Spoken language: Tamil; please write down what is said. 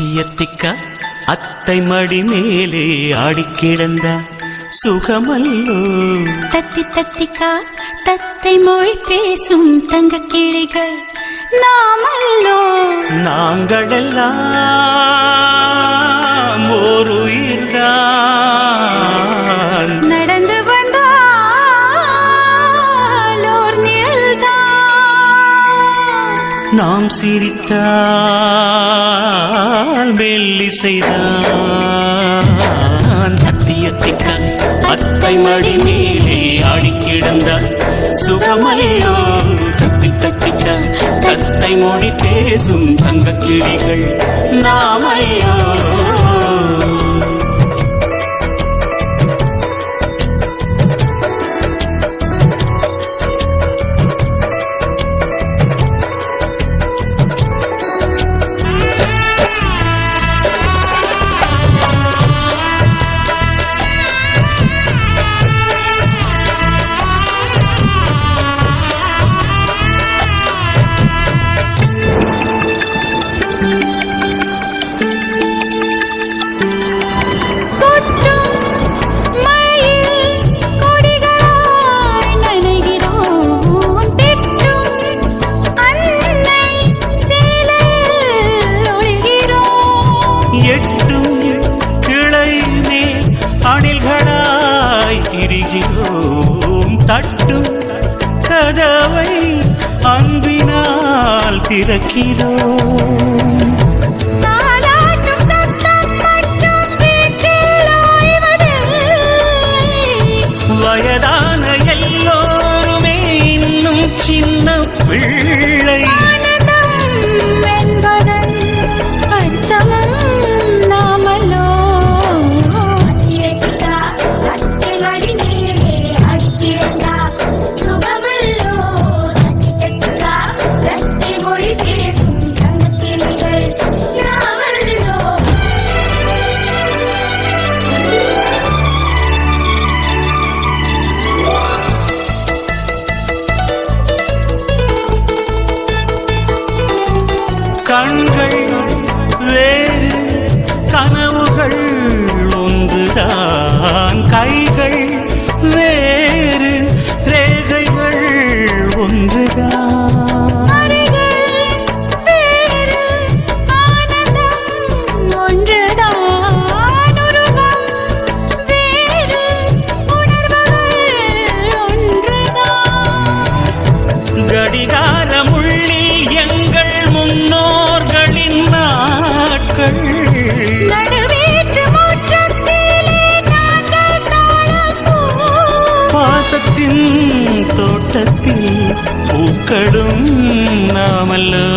அத்தியத்திக்கா அத்தை மடி மேலே ஆடிக்கிடந்த சுகமல்லோ. தத்தி தத்திக்கா தத்தை மொழி பேசும் தங்க கிளிகள் நாமல்லோ. நாங்களெல்லாம் ஓர் உயிர்தான், நடந்து வந்தால் ஓர் நிழல்தான். நாம் சிரித்தால் மெல்லிசைதான். அத்தியத்திக்கா அத்தை மடி மேலே ஆடிக்கிடந்தார் சுகமல்லோ. தத்தி தத்திக்கா தத்தை மொழி பேசும் தங்க கிளிகள் நாமல்லோ. தட்டும் கதவை அன்பினால் திறக்கிறோம். வயதான எல்லோருமே இன்னும் சின்ன பிள்ளை. என்பதன் அர்த்தமும் நாமல்லோ. கண்கள் வேறு கனவுகள் ஒன்றுதான், கைகள் வேறு ரேகைகள் ஒன்றுதான். கடிகாரமுள்ளில் எங்கள் முன்னோர்களின் நாட்கள், பாசத்தின் தோட்டத்தில் பூக்களும் நாமல்லோ.